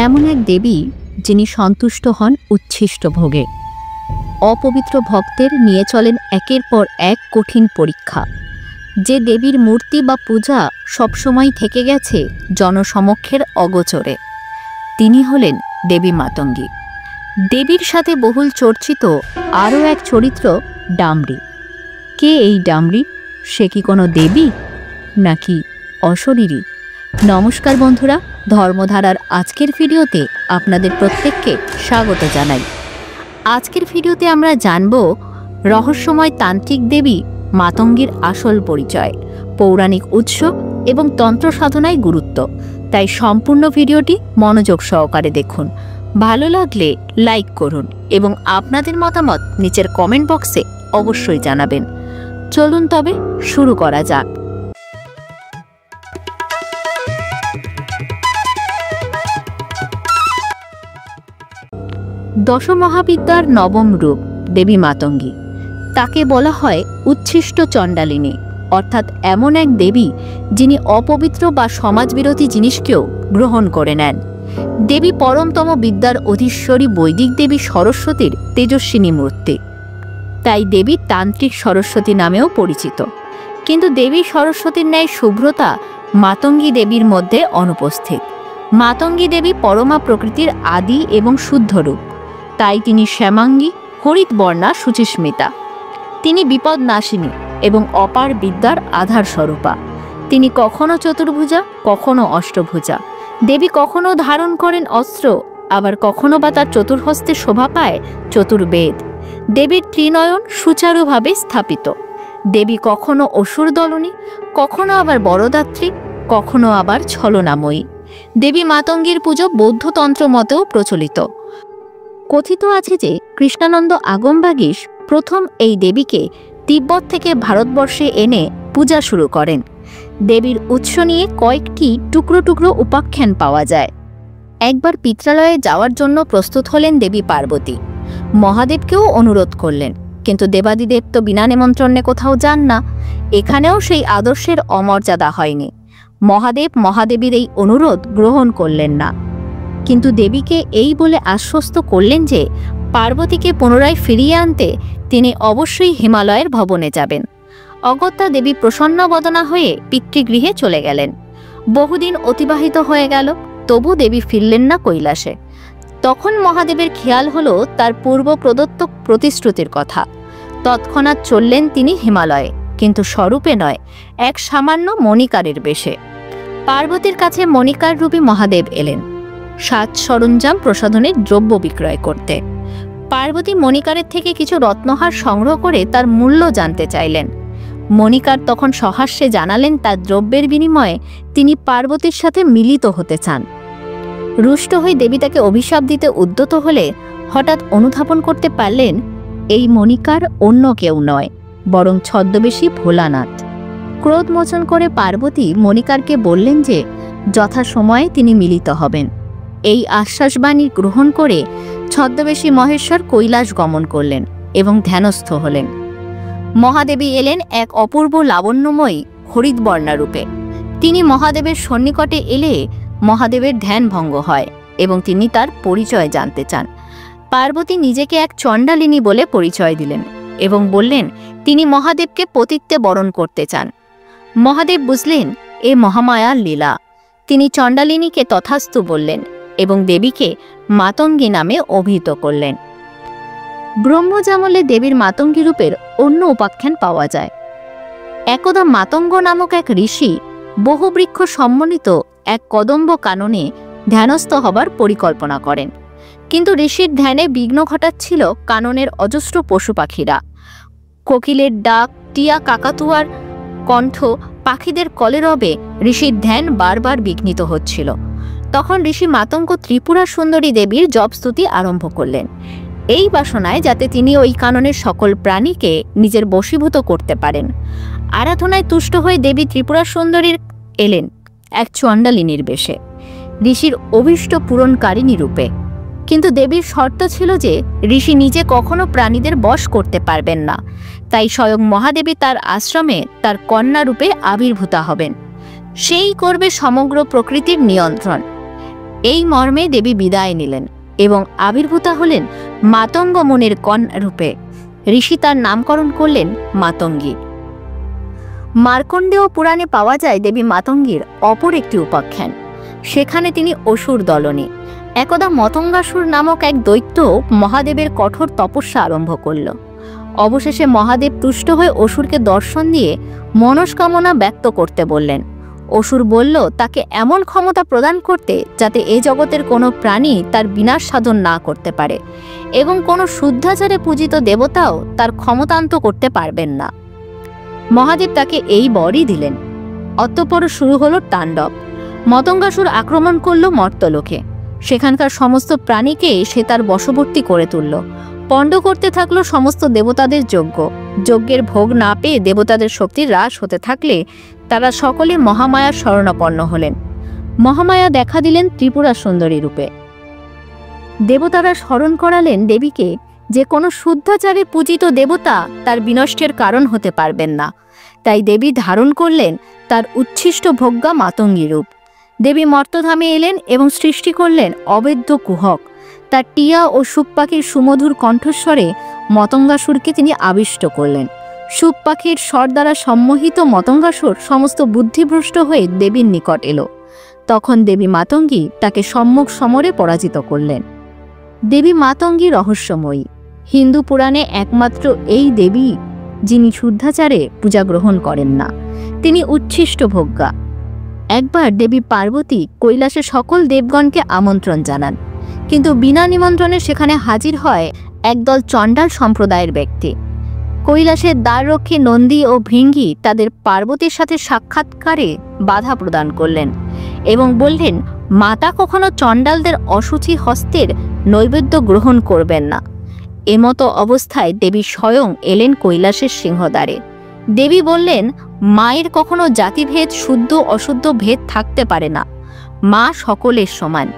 এমন এক দেবী যিনি সন্তুষ্ট হন উচ্ছিষ্ট ভোগে। অপবিত্র ভক্তের নিয়ে চলেন একের পর এক কঠিন পরীক্ষা। যে দেবীর মূর্তি বা পূজা সবসময় থেকে গেছে জনসমক্ষের অগোচরে, তিনি হলেন দেবী মাতঙ্গী। দেবীর সাথে বহুল চর্চিত আরও এক চরিত্র ডামরি। কে এই ডামরি? সে কি কোনো দেবী নাকি অশরীরী? নমস্কার বন্ধুরা, ধর্মধারার আজকের ভিডিওতে আপনাদের প্রত্যেককে স্বাগত জানাই। আজকের ভিডিওতে আমরা জানব রহস্যময় তান্ত্রিক দেবী মাতঙ্গীর আসল পরিচয়, পৌরাণিক উৎস এবং তন্ত্র সাধনায় গুরুত্ব। তাই সম্পূর্ণ ভিডিওটি মনোযোগ সহকারে দেখুন। ভালো লাগলে লাইক করুন এবং আপনাদের মতামত নিচের কমেন্ট বক্সে অবশ্যই জানাবেন। চলুন তবে শুরু করা যাক। দশমহাবিদ্যার নবম রূপ দেবী মাতঙ্গী। তাকে বলা হয় উচ্ছিষ্ট চণ্ডালিনী, অর্থাৎ এমন এক দেবী যিনি অপবিত্র বা সমাজবিরোধী জিনিসকেও গ্রহণ করে নেন। দেবী পরমতম বিদ্যার অধীশ্বরী বৈদিক দেবী সরস্বতীর তেজস্বিনী মূর্তি, তাই দেবী তান্ত্রিক সরস্বতী নামেও পরিচিত। কিন্তু দেবী সরস্বতীর ন্যায় শুভ্রতা মাতঙ্গী দেবীর মধ্যে অনুপস্থিত। মাতঙ্গী দেবী পরমা প্রকৃতির আদি এবং শুদ্ধ রূপ, তাই তিনি শ্যামাঙ্গী, হরিত বর্ণা, শুচিস্মিতা। তিনি বিপদনাশিনী এবং অপার বিদ্যার আধার স্বরূপা। তিনি কখনো চতুর্ভুজা, কখনো অষ্টভুজা। দেবী কখনো ধারণ করেন অস্ত্র, আবার কখনো বা তার চতুর্হস্তে শোভা পায় চতুর্বেদ। দেবীর ত্রিনয়ন সুচারুভাবে স্থাপিত। দেবী কখনো অসুর দলনী, কখনো আবার বরদাত্রী, কখনো আবার ছলনাময়ী। দেবী মাতঙ্গীর পুজো বৌদ্ধতন্ত্র মতেও প্রচলিত। কথিত আছে যে কৃষ্ণানন্দ আগমবাগীশ প্রথম এই দেবীকে তিব্বত থেকে ভারতবর্ষে এনে পূজা শুরু করেন। দেবীর উৎস নিয়ে কয়েকটি টুকরো টুকরো উপাখ্যান পাওয়া যায়। একবার পিত্রালয়ে যাওয়ার জন্য প্রস্তুত হলেন দেবী পার্বতী। মহাদেবকেও অনুরোধ করলেন, কিন্তু দেবাদিদেব তো বিনা নিমন্ত্রণে কোথাও যান না। এখানেও সেই আদর্শের অমর্যাদা হয়নি। মহাদেব মহাদেবীর এই অনুরোধ গ্রহণ করলেন না, কিন্তু দেবীকে এই বলে আশ্বস্ত করলেন যে পার্বতীকে পুনরায় ফিরিয়ে আনতে তিনি অবশ্যই হিমালয়ের ভবনে যাবেন। অগত্যা দেবী প্রসন্ন বদনা হয়ে পিতৃগৃহে চলে গেলেন। বহুদিন অতিবাহিত হয়ে গেল, তবু দেবী ফিরলেন না কৈলাসে। তখন মহাদেবের খেয়াল হলো তার পূর্ব প্রদত্ত প্রতিশ্রুতির কথা। তৎক্ষণাৎ চললেন তিনি হিমালয়ে, কিন্তু স্বরূপে নয়, এক সামান্য মণিকারের বেশে। পার্বতীর কাছে মণিকার রূপী মহাদেব এলেন সাজ সরঞ্জাম প্রসাধনের দ্রব্য বিক্রয় করতে। পার্বতী মণিকারের থেকে কিছু রত্নহার সংগ্রহ করে তার মূল্য জানতে চাইলেন। মণিকার তখন সহাস্যে জানালেন তার দ্রব্যের বিনিময়ে তিনি পার্বতীর সাথে মিলিত হতে চান। রুষ্ট হয়ে দেবী তাকে অভিশাপ দিতে উদ্যত হলে হঠাৎ অনুধাবন করতে পারলেন এই মণিকার অন্য কেউ নয়, বরং ছদ্মবেশী ভোলানাথ। ক্রোধমোচন করে পার্বতী মণিকারকে বললেন যে যথাসময়ে তিনি মিলিত হবেন। এই আশ্বাসবাণী গ্রহণ করে ছদ্মবেশী মহেশ্বর কৈলাস গমন করলেন এবং ধ্যানস্থ হলেন। মহাদেবী এলেন এক অপূর্ব লাবণ্যময়ী হরিতবর্ণা রূপে। তিনি মহাদেবের সন্নিকটে এলে মহাদেবের ধ্যান ভঙ্গ হয় এবং তিনি তার পরিচয় জানতে চান। পার্বতী নিজেকে এক চণ্ডালিনী বলে পরিচয় দিলেন এবং বললেন তিনি মহাদেবকে পতিত্বে বরণ করতে চান। মহাদেব বুঝলেন এ মহামায়ার লীলা। তিনি চণ্ডালিনীকে তথাস্তু বললেন এবং দেবীকে মাতঙ্গী নামে অভিহিত করলেন। ব্রহ্মজামলে দেবীর মাতঙ্গী রূপের অন্য উপাখ্যান পাওয়া যায়। একদা মাতঙ্গ নামক এক ঋষি বহুবৃক্ষ সম্বলিত এক কদম্ব কাননে ধ্যানস্থ হবার পরিকল্পনা করেন, কিন্তু ঋষির ধ্যানে বিঘ্ন ঘটাচ্ছিল কাননের অজস্র পশু পাখিরা। কোকিলের ডাক, টিয়া কাকাতুয়ার কণ্ঠ, পাখিদের কলেরবে ঋষির ধ্যান বারবার বিঘ্নিত হচ্ছিল। তখন ঋষি মাতঙ্গ ত্রিপুরা সুন্দরী দেবীর জপস্তুতি আরম্ভ করলেন, এই বাসনায় যাতে তিনি ওই কাননের সকল প্রাণীকে নিজের বশীভূত করতে পারেন। আরাধনায় তুষ্ট হয়ে দেবী ত্রিপুরা সুন্দরীর এলেন এক চণ্ডালিনীর বেশে, ঋষির অভীষ্ট পূরণকারিণী রূপে। কিন্তু দেবীর শর্ত ছিল যে ঋষি নিজে কখনো প্রাণীদের বশ করতে পারবেন না, তাই স্বয়ং মহাদেবী তার আশ্রমে তার কন্যা রূপে আবির্ভূতা হবেন। সেই করবে সমগ্র প্রকৃতির নিয়ন্ত্রণ। এই মর্মে দেবী বিদায় নিলেন এবং আবির্ভূতা হলেন মাতঙ্গ মুনির কন্যা রূপে। ঋষি তার নামকরণ করলেন মাতঙ্গী। মার্কণ্ডেয় পুরাণে পাওয়া যায় দেবী মাতঙ্গীর অপর একটি উপাখ্যান। সেখানে তিনি অসুর দলনে। একদা মতঙ্গাসুর নামক এক দৈত্য মহাদেবের কঠোর তপস্যা আরম্ভ করল। অবশেষে মহাদেব তুষ্ট হয়ে অসুরকে দর্শন দিয়ে মনস্কামনা ব্যক্ত করতে বললেন। অসুর বলল তাকে এমন ক্ষমতা প্রদান করতে যাতে এ জগতের কোনো প্রাণী তার বিনাশ সাধন না করতে পারে এবং কোনো শুদ্ধাচারে পূজিত দেবতাও তার ক্ষমতান্ত করতে পারবেন না। মহাদেব তাকে এই বরই দিলেন। অতঃপর শুরু হলো তাণ্ডব। মতঙ্গাসুর আক্রমণ করল মর্তলোকে। সেখানকার সমস্ত প্রাণীকে সে তার বশবর্তী করে তুলল। পণ্ড করতে থাকলো সমস্ত দেবতাদের যজ্ঞ। যজ্ঞের ভোগ না পেয়ে দেবতাদের শক্তি হ্রাস হতে থাকলে তারা সকলে মহামায়ার শরণাপন্ন হলেন। মহামায়া দেখা দিলেন ত্রিপুরা সুন্দরী রূপে। দেবতারা স্মরণ করালেন দেবীকে যে কোনো শুদ্ধাচারে পূজিত দেবতা তার বিনষ্টের কারণ হতে পারবেন না। তাই দেবী ধারণ করলেন তার উচ্ছিষ্ট ভোগ্যা মাতঙ্গী রূপ। দেবী মর্তধামে এলেন এবং সৃষ্টি করলেন অবেদ্য কুহক। তার টিয়া ও সুখ পাখির সুমধুর কণ্ঠস্বরে মতঙ্গাসুরকে তিনি আবিষ্ট করলেন। সুখ পাখির স্বর দ্বারা সম্মোহিত মতঙ্গাসুর সমস্ত বুদ্ধিভ্রষ্ট হয়ে দেবীর নিকট এলো। তখন দেবী মাতঙ্গী তাকে সম্মুখ সমরে পরাজিত করলেন। দেবী মাতঙ্গী রহস্যময়ী। হিন্দু পুরাণে একমাত্র এই দেবী যিনি শুদ্ধাচারে পূজা গ্রহণ করেন না। তিনি উচ্ছিষ্ট ভোগ্যা। একবার দেবী পার্বতী কৈলাসে সকল দেবগণকে আমন্ত্রণ জানান, কিন্তু বিনা নিমন্ত্রণে সেখানে হাজির হয় একদল চণ্ডাল সম্প্রদায়ের ব্যক্তি। কৈলাসের দ্বাররক্ষী নন্দী ও ভৃঙ্গি তাদের পার্বতীর সাথে সাক্ষাৎকারে বাধা প্রদান করলেন এবং বললেন মাতা কখনো চণ্ডালদের অশুচি হস্তের নৈবেদ্য গ্রহণ করবেন না। এমতো অবস্থায় দেবী স্বয়ং এলেন কৈলাসের সিংহদ্বারে। দেবী বললেন মায়ের কখনো জাতিভেদ শুদ্ধ অশুদ্ধ ভেদ থাকতে পারে না। মা সকলের সমান।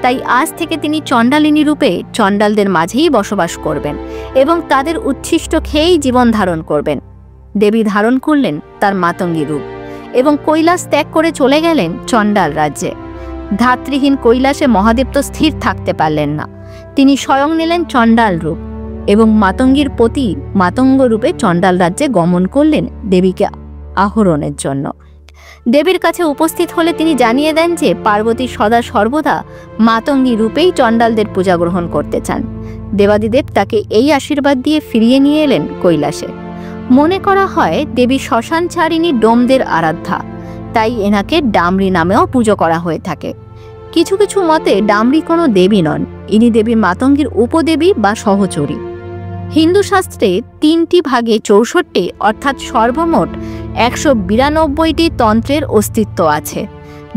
তাই আজ থেকে তিনি চণ্ডালিনী রূপে চণ্ডালদের মাঝেই বসবাস করবেন এবং তাদের উচ্ছিষ্ট খেয়েই জীবন ধারণ করবেন। দেবী ধারণ করলেন তার মাতঙ্গী রূপ এবং কৈলাস ত্যাগ করে চলে গেলেন চণ্ডাল রাজ্যে। ধাত্রীহীন কৈলাসে মহাদেব তো স্থির থাকতে পারলেন না। তিনি স্বয়ং নিলেন চণ্ডাল রূপ এবং মাতঙ্গীর প্রতি মাতঙ্গ রূপে চণ্ডাল রাজ্যে গমন করলেন দেবীকে আহরণের জন্য। দেবীর কাছে উপস্থিত হলে তিনি জানিয়ে দেন যে পার্বতী সদা সর্বদা মাতঙ্গী রূপেই চণ্ডালদের পূজা গ্রহণ করতে চান। দেবাদিদেব তাকে এই আশীর্বাদ দিয়ে ফিরিয়ে নিয়ে এলেন কৈলাসে। মনে করা হয় দেবী শ্মশানচারিণী ডোমদের আরাধ্যা, তাই এনাকে ডামরি নামেও পুজো করা হয়ে থাকে। কিছু কিছু মতে ডামরি কোনো দেবী নন, ইনি দেবী মাতঙ্গীর উপদেবী বা সহচরী। হিন্দু শাস্ত্রে 3টি ভাগে 64 অর্থাৎ সর্বমোট 192টি তন্ত্রের অস্তিত্ব আছে।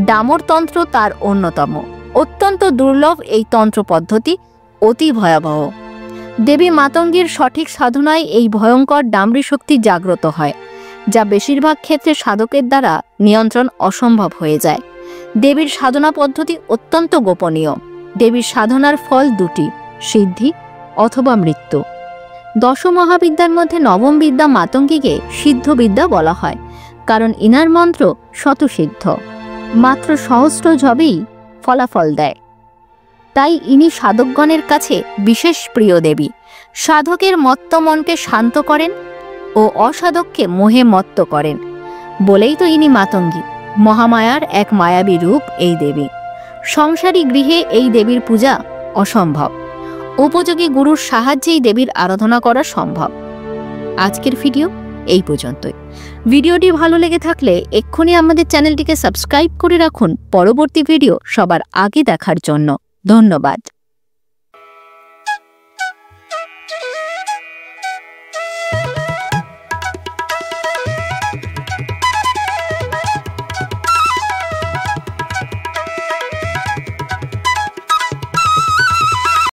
ডামর তন্ত্র তার অন্যতম। অত্যন্ত দুর্লভ এই তন্ত্র পদ্ধতি, অতি ভয়াবহ। দেবী মাতঙ্গীর সঠিক সাধনায় এই ভয়ঙ্কর ডামরি শক্তি জাগ্রত হয়, যা বেশিরভাগ ক্ষেত্রে সাধকের দ্বারা নিয়ন্ত্রণ অসম্ভব হয়ে যায়। দেবীর সাধনা পদ্ধতি অত্যন্ত গোপনীয়। দেবীর সাধনার ফল 2টি, সিদ্ধি অথবা মৃত্যু। দশমহাবিদ্যার মধ্যে নবম বিদ্যা মাতঙ্গীকে সিদ্ধবিদ্যা বলা হয়, কারণ ইনার মন্ত্র শতসিদ্ধ, মাত্র সহস্র জবেই ফলাফল দেয়। তাই ইনি সাধকগণের কাছে বিশেষ প্রিয় দেবী। সাধকের মত্ত মনকে শান্ত করেন ও অসাধককে মোহে মত্ত করেন বলেই তো ইনি মাতঙ্গী। মহামায়ার এক মায়াবী রূপ এই দেবী। সংসারী গৃহে এই দেবীর পূজা অসম্ভব। উপযোগী গুরুর সাহায্যেই দেবীর আরাধনা করা সম্ভব। আজকের ভিডিও এই পর্যন্তই। ভিডিওটি ভালো লেগে থাকলে এক্ষুনি আমাদের চ্যানেলটিকে সাবস্ক্রাইব করে রাখুন পরবর্তী ভিডিও সবার আগে দেখার জন্য। ধন্যবাদ।